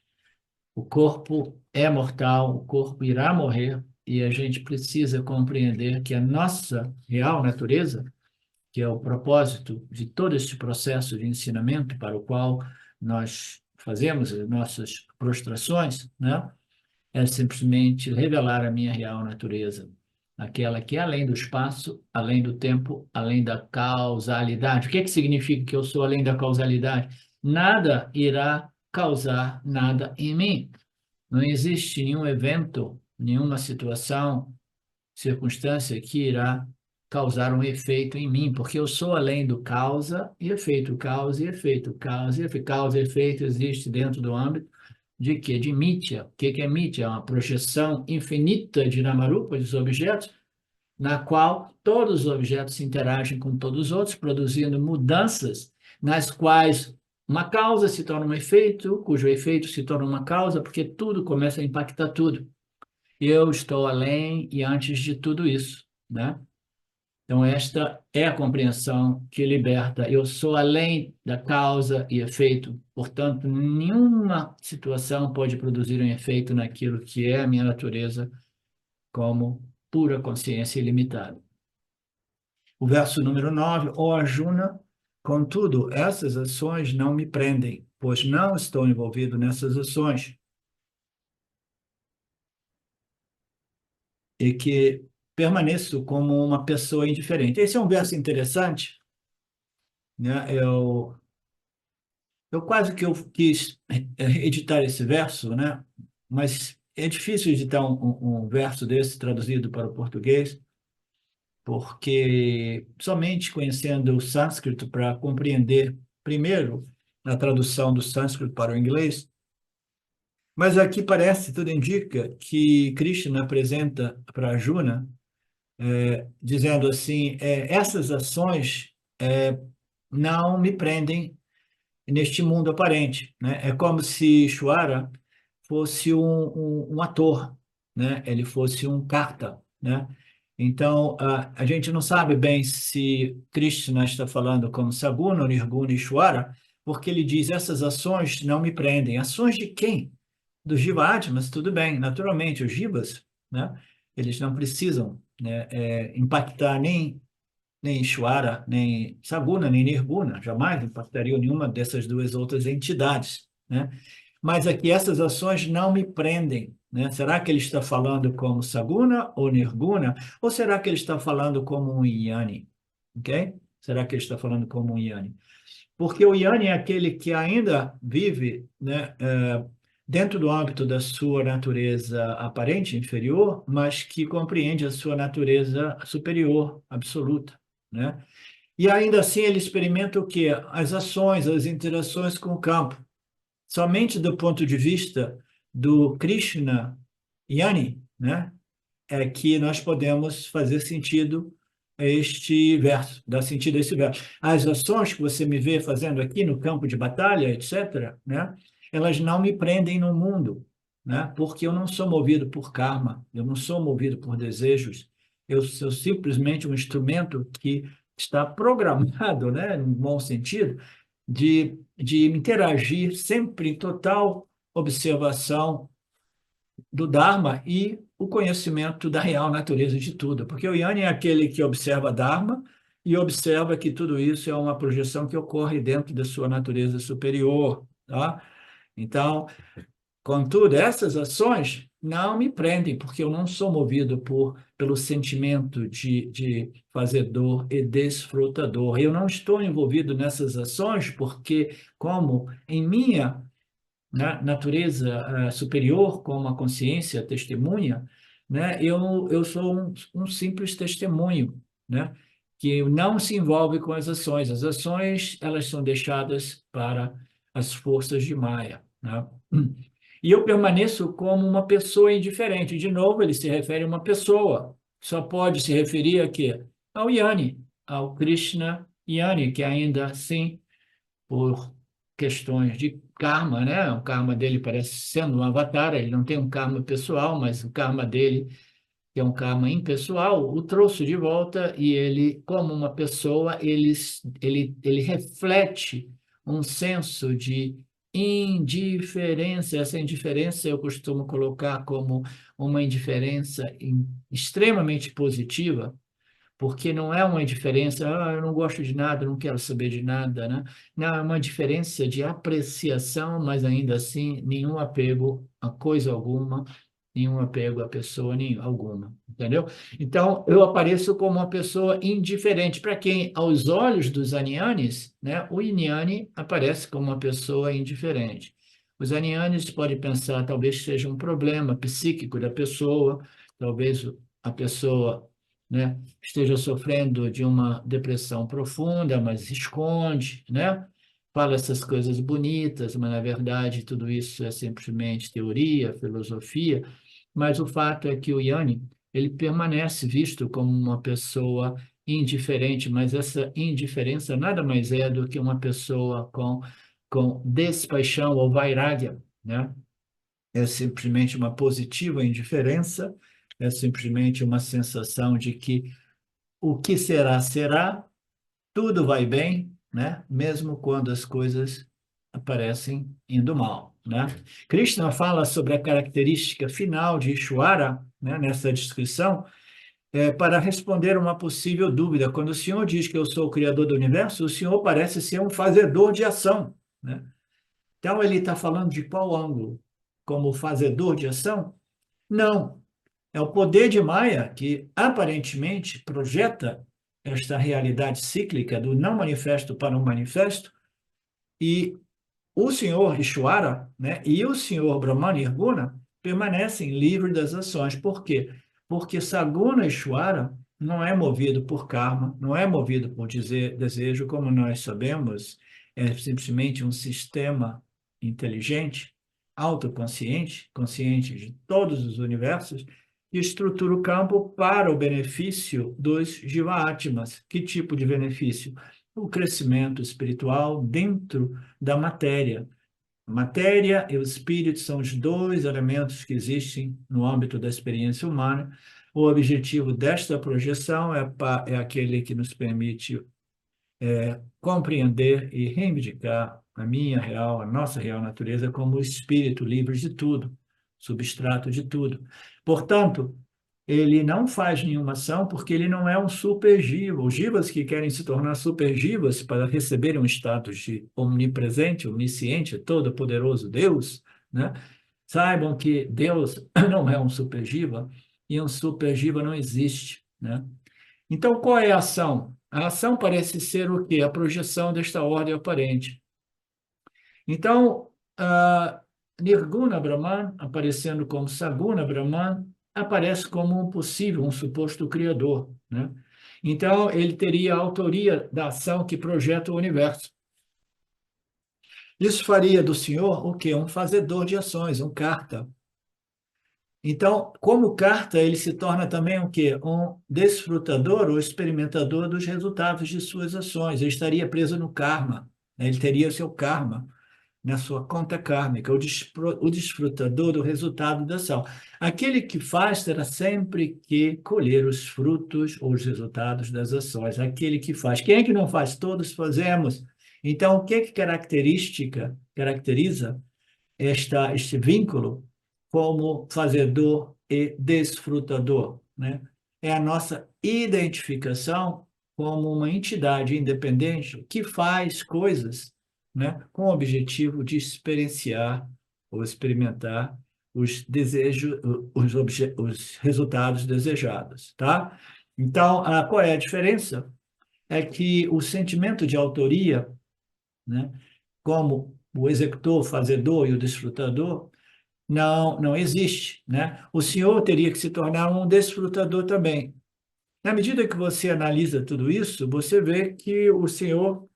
O corpo é mortal, o corpo irá morrer, e a gente precisa compreender que a nossa real natureza, que é o propósito de todo este processo de ensinamento para o qual nós fazemos as nossas prostrações, né? É simplesmente revelar a minha real natureza, aquela que é além do espaço, além do tempo, além da causalidade. O que significa que eu sou além da causalidade? Nada irá causar nada em mim. Não existe nenhum evento, nenhuma situação, circunstância que irá causar um efeito em mim, porque eu sou além do causa e efeito, causa e efeito, causa e efeito. Causa e efeito existe dentro do âmbito de quê? De Mitya. O que é Mitya? É uma projeção infinita de Namarupa, dos objetos, na qual todos os objetos interagem com todos os outros, produzindo mudanças nas quais uma causa se torna um efeito, cujo efeito se torna uma causa, porque tudo começa a impactar tudo. Eu estou além e antes de tudo isso, né? Então, esta é a compreensão que liberta. Eu sou além da causa e efeito, portanto, nenhuma situação pode produzir um efeito naquilo que é a minha natureza como pura consciência ilimitada. O verso número 9, ó Arjuna, contudo, essas ações não me prendem, pois não estou envolvido nessas ações. E que permaneço como uma pessoa indiferente. Esse é um verso interessante, né? Eu quase que eu quis editar esse verso, né? Mas é difícil editar um verso desse traduzido para o português, porque somente conhecendo o sânscrito para compreender, primeiro, a tradução do sânscrito para o inglês, mas aqui parece, tudo indica, que Krishna apresenta para Arjuna, dizendo assim, essas ações não me prendem neste mundo aparente, né? É como se Ishvara fosse um ator, né? Ele fosse um karta, né? Então, a gente não sabe bem se Krishna está falando como Saguna, Nirguna e Ishvara, porque ele diz, essas ações não me prendem. Ações de quem? Dos Jiva-Atmas, tudo bem. Naturalmente, os Jivas, né? Eles não precisam, né, impactar nem Ishvara, nem Saguna, nem Nirguna, jamais impactariam nenhuma dessas duas outras entidades, né? Mas aqui essas ações não me prendem, né? Será que ele está falando como Saguna ou Nirguna? Ou será que ele está falando como um Jnani? Ok? Será que ele está falando como um Jnani? Porque o Jnani é aquele que ainda vive, né, dentro do âmbito da sua natureza aparente, inferior, mas que compreende a sua natureza superior, absoluta, né? E ainda assim ele experimenta o quê? As ações, as interações com o campo. Somente do ponto de vista do Krishna Yani, né? É que nós podemos fazer sentido a este verso, dar sentido a esse verso. As ações que você me vê fazendo aqui no campo de batalha, etc., né? Elas não me prendem no mundo, né? Porque eu não sou movido por karma, eu não sou movido por desejos, eu sou simplesmente um instrumento que está programado, né, no bom sentido, de interagir sempre em total observação do Dharma e o conhecimento da real natureza de tudo. Porque o Jnana é aquele que observa Dharma, e observa que tudo isso é uma projeção que ocorre dentro da sua natureza superior, tá? Então, contudo, essas ações não me prendem, porque eu não sou movido pelo sentimento de fazedor e desfrutador. Eu não estou envolvido nessas ações porque, como em minha natureza superior, como a consciência testemunha, né, eu sou um simples testemunho, né, que não se envolve com as ações. As ações, elas são deixadas para as forças de Maya, né? E eu permaneço como uma pessoa indiferente. De novo, ele se refere a uma pessoa. Só pode se referir a quê? Ao Yani, ao Krishna Yani, que ainda assim, por questões de karma, né? O karma dele parece sendo um avatar, ele não tem um karma pessoal, mas o karma dele, que é um karma impessoal, o trouxe de volta e ele, como uma pessoa, ele reflete um senso de indiferença. Essa indiferença eu costumo colocar como uma indiferença extremamente positiva, porque não é uma indiferença, eu não gosto de nada, não quero saber de nada, né? Não, é uma diferença de apreciação, mas ainda assim, nenhum apego a coisa alguma, nenhum apego a pessoa alguma, entendeu? Então, eu apareço como uma pessoa indiferente. Para quem, aos olhos dos Anianes, né, o Inyani aparece como uma pessoa indiferente. Os Anianes podem pensar, talvez seja um problema psíquico da pessoa, talvez a pessoa, né, esteja sofrendo de uma depressão profunda, mas esconde, né? Fala essas coisas bonitas, mas na verdade tudo isso é simplesmente teoria, filosofia. Mas o fato é que o Yanni, ele permanece visto como uma pessoa indiferente, mas essa indiferença nada mais é do que uma pessoa com despaixão ou vairagya, né? É simplesmente uma positiva indiferença, é simplesmente uma sensação de que o que será, será, tudo vai bem, né? Mesmo quando as coisas aparecem indo mal, né? Krishna fala sobre a característica final de Ishvara, né, nessa descrição, para responder uma possível dúvida. Quando o Senhor diz que eu sou o Criador do Universo, o Senhor parece ser um fazedor de ação, né? Então, ele está falando de qual ângulo? Como fazedor de ação? Não. É o poder de Maya que aparentemente projeta esta realidade cíclica do não manifesto para o manifesto, e o senhor Ishvara, né, e o senhor Brahmana Nirguna permanecem livres das ações. Por quê? Porque Saguna Ishvara não é movido por karma, não é movido por desejo, como nós sabemos, é simplesmente um sistema inteligente, autoconsciente, consciente de todos os universos, que estrutura o campo para o benefício dos Jiva-Atmas. Que tipo de benefício? O crescimento espiritual dentro da matéria. A matéria e o espírito são os dois elementos que existem no âmbito da experiência humana. O objetivo desta projeção é aquele que nos permite compreender e reivindicar a minha real, a nossa real natureza como espírito livre de tudo, substrato de tudo. Portanto, ele não faz nenhuma ação porque ele não é um super jiva. Os jivas que querem se tornar super jivas para receberem um status de omnipresente, onisciente, todo-poderoso Deus, né? Saibam que Deus não é um super jiva e um super jiva não existe, né? Então, qual é a ação? A ação parece ser o quê? A projeção desta ordem aparente. Então, Nirguna Brahman, aparecendo como Saguna Brahman, aparece como um possível, um suposto criador, né? Então, ele teria a autoria da ação que projeta o universo. Isso faria do senhor o quê? Um fazedor de ações, um karta. Então, como carta, ele se torna também o quê? Um desfrutador ou experimentador dos resultados de suas ações. Ele estaria preso no karma, né? Ele teria o seu karma na sua conta kármica, o desfrutador do resultado da ação. Aquele que faz terá sempre que colher os frutos ou os resultados das ações. Aquele que faz. Quem é que não faz? Todos fazemos. Então, o que é que caracteriza este vínculo como fazedor e desfrutador, né? É a nossa identificação como uma entidade independente que faz coisas, né, com o objetivo de experienciar ou experimentar os desejos, os resultados desejados, tá? Então, qual é a diferença? É que o sentimento de autoria, né, como o executor, o fazedor e o desfrutador, não existe, né? O senhor teria que se tornar um desfrutador também. Na medida que você analisa tudo isso, você vê que o senhor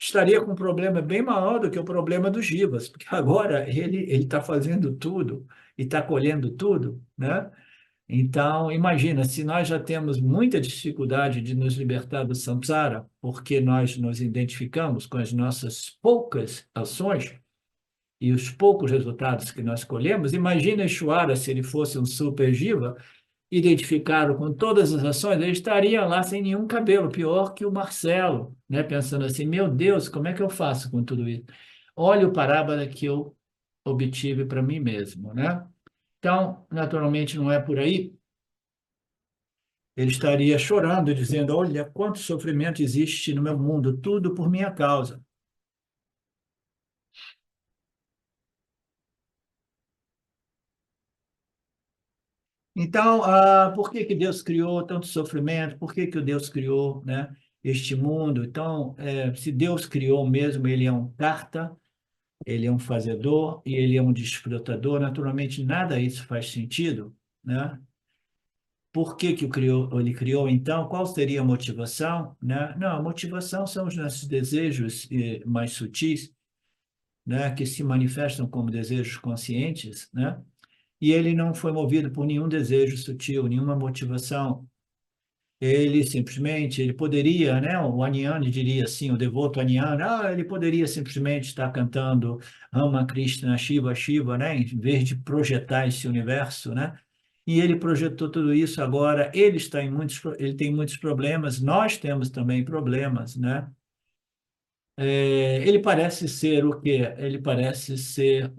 estaria com um problema bem maior do que o problema dos Jivas, porque agora ele está fazendo tudo e está colhendo tudo, né? Então, imagina, se nós já temos muita dificuldade de nos libertar do samsara, porque nós nos identificamos com as nossas poucas ações e os poucos resultados que nós colhemos, imagina Ishvara, se ele fosse um super jiva, identificado com todas as ações, ele estaria lá sem nenhum cabelo, pior que o Marcelo, né? Pensando assim, meu Deus, como é que eu faço com tudo isso? Olha o parábola que eu obtive para mim mesmo, né? Então, naturalmente, não é por aí. Ele estaria chorando, dizendo, olha quanto sofrimento existe no meu mundo, tudo por minha causa. Então, por que que Deus criou tanto sofrimento? Por que que o Deus criou, né, este mundo? Então, se Deus criou mesmo, ele é um karta, ele é um fazedor e ele é um desfrutador. Naturalmente, nada disso faz sentido, né? Por que que ele criou, então? Qual seria a motivação, né? Não, a motivação são os nossos desejos mais sutis, né, que se manifestam como desejos conscientes, né? E ele não foi movido por nenhum desejo sutil, nenhuma motivação. Ele poderia, né, o Aniane diria assim, o devoto Aniane, ele poderia simplesmente estar cantando Rama Krishna Shiva Shiva, né, em vez de projetar esse universo, né? E ele projetou tudo isso agora, ele tem muitos problemas, nós temos também problemas, né? Ele parece ser o quê? Ele parece ser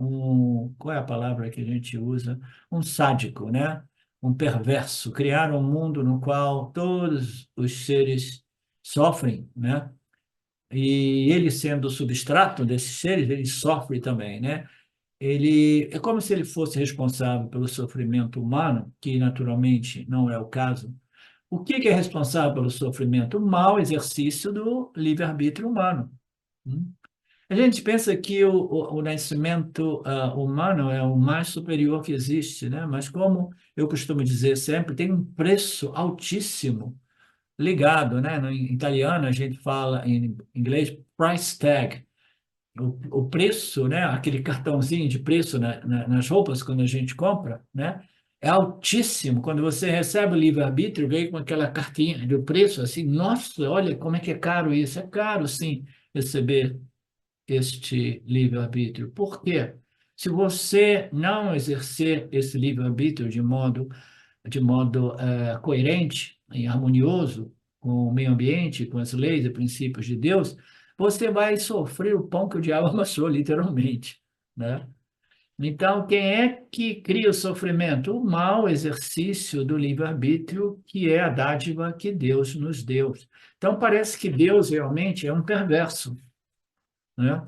qual é a palavra que a gente usa? Um sádico, né? Um perverso. Criar um mundo no qual todos os seres sofrem, né? E ele sendo o substrato desses seres, ele sofre também, né? Ele é como se ele fosse responsável pelo sofrimento humano, que naturalmente não é o caso. O que que é responsável pelo sofrimento? O mau exercício do livre-arbítrio humano. Hum? A gente pensa que o nascimento humano é o mais superior que existe, né? Mas como eu costumo dizer sempre, tem um preço altíssimo ligado, né? No em italiano a gente fala em inglês price tag, o preço, né? Aquele cartãozinho de preço nas roupas quando a gente compra, né? É altíssimo. Quando você recebe o livre-arbítrio, vem com aquela cartinha do preço, assim, nossa, olha como é que é caro isso. É caro, sim, receber este livre-arbítrio. Por quê? Se você não exercer esse livre-arbítrio de modo coerente e harmonioso com o meio ambiente, com as leis e princípios de Deus, você vai sofrer o pão que o diabo amassou, literalmente, né? Então, quem é que cria o sofrimento? O mau exercício do livre-arbítrio, que é a dádiva que Deus nos deu. Então, parece que Deus realmente é um perverso, né?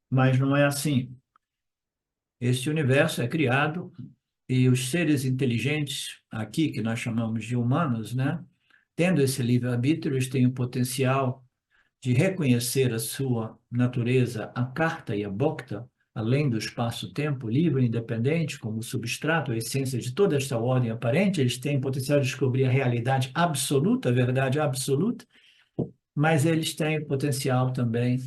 Mas não é assim. Este universo é criado e os seres inteligentes, aqui, que nós chamamos de humanos, né? Tendo esse livre-arbítrio, eles têm o potencial de reconhecer a sua natureza, a carta e a bhakta, além do espaço-tempo livre e independente, como substrato, a essência de toda esta ordem aparente, eles têm o potencial de descobrir a realidade absoluta, a verdade absoluta, mas eles têm o potencial também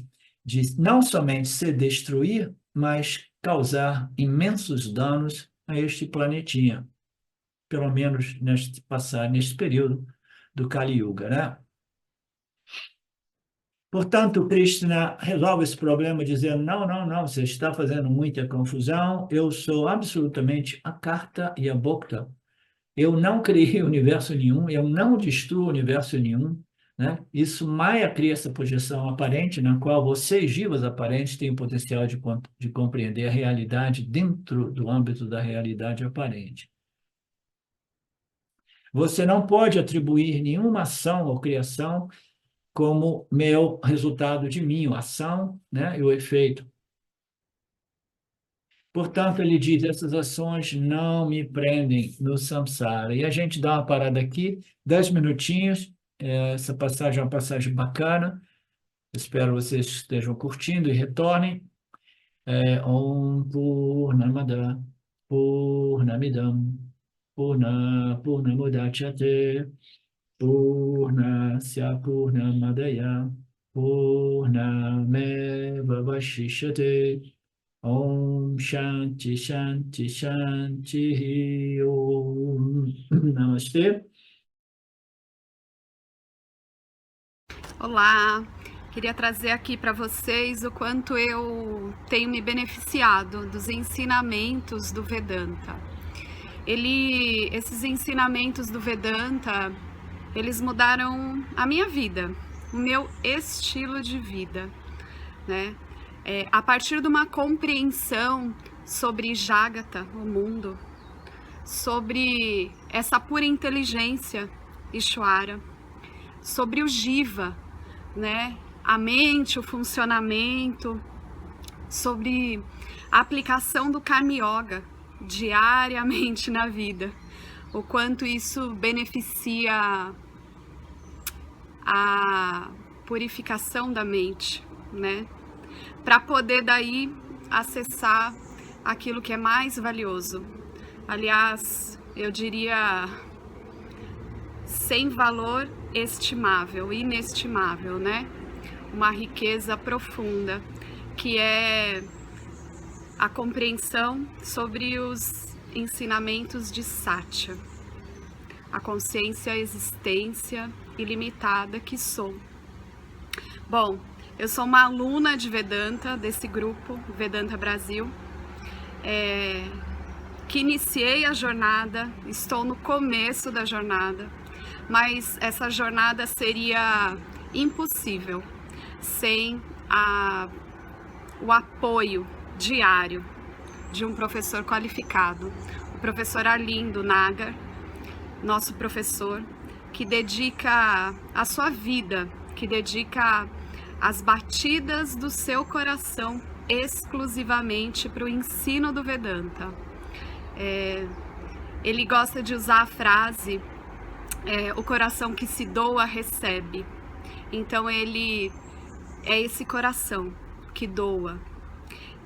de não somente se destruir, mas causar imensos danos a este planetinha, pelo menos neste período do Kali Yuga, né? Portanto, Krishna resolve esse problema dizendo, não, não, não, você está fazendo muita confusão, eu sou absolutamente a Karta e a Bhokta. Eu não criei universo nenhum, eu não destruo universo nenhum, né? Isso Maya cria essa projeção aparente, na qual vocês, jivas aparentes, têm o potencial de compreender a realidade dentro do âmbito da realidade aparente. Você não pode atribuir nenhuma ação ou criação como meu resultado de mim, a ação, né, e o efeito. Portanto, ele diz, essas ações não me prendem no samsara. E a gente dá uma parada aqui, 10 minutinhos. Essa passagem é uma passagem bacana. Espero vocês estejam curtindo e retornem. Om Purnamada Purnamidam Purnamudachyate Purnasya Purnamadaya Purnameva Vashishyate Om Shanti Shanti Shanti Om Namastê. Olá, queria trazer aqui para vocês o quanto eu tenho me beneficiado dos ensinamentos do Vedanta. Esses ensinamentos do Vedanta, eles mudaram a minha vida, o meu estilo de vida, né? A partir de uma compreensão sobre Jagata, o mundo, sobre essa pura inteligência, Ishvara, sobre o Jiva, né? A mente, o funcionamento, sobre a aplicação do Karma Yoga diariamente na vida, o quanto isso beneficia a purificação da mente, né? Para poder daí acessar aquilo que é mais valioso. Aliás, eu diria sem valor estimável, inestimável, né? Uma riqueza profunda, que é a compreensão sobre os ensinamentos de Satya, a consciência, a existência ilimitada que sou. Bom, eu sou uma aluna de Vedanta, desse grupo, Vedanta Brasil, que iniciei a jornada, estou no começo da jornada, mas essa jornada seria impossível sem o apoio diário de um professor qualificado, o professor Arlindo Nagar, nosso professor, que dedica a sua vida, que dedica as batidas do seu coração exclusivamente para o ensino do Vedanta. Ele gosta de usar a frase o coração que se doa recebe. Então ele é esse coração que doa.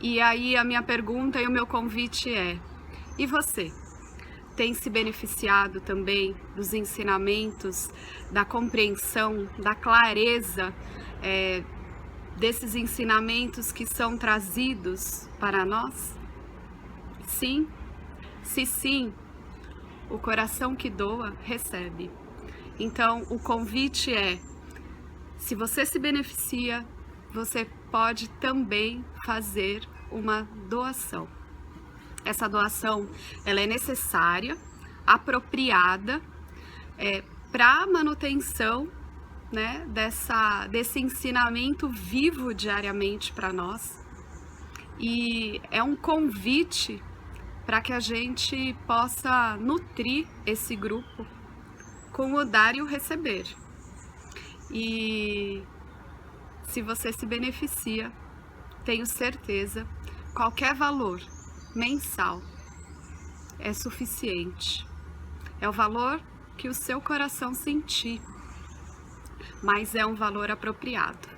E aí a minha pergunta e o meu convite e você? Tem se beneficiado também dos ensinamentos, da compreensão, da clareza desses ensinamentos que são trazidos para nós? Sim? Se sim, o coração que doa recebe. Então o convite se você se beneficia, você pode também fazer uma doação. Essa doação, ela é necessária, apropriada, para a manutenção, né, desse ensinamento vivo diariamente para nós. E é um convite para que a gente possa nutrir esse grupo com o dar e o receber. E se você se beneficia, tenho certeza, qualquer valor mensal é suficiente. É o valor que o seu coração sentir, mas é um valor apropriado.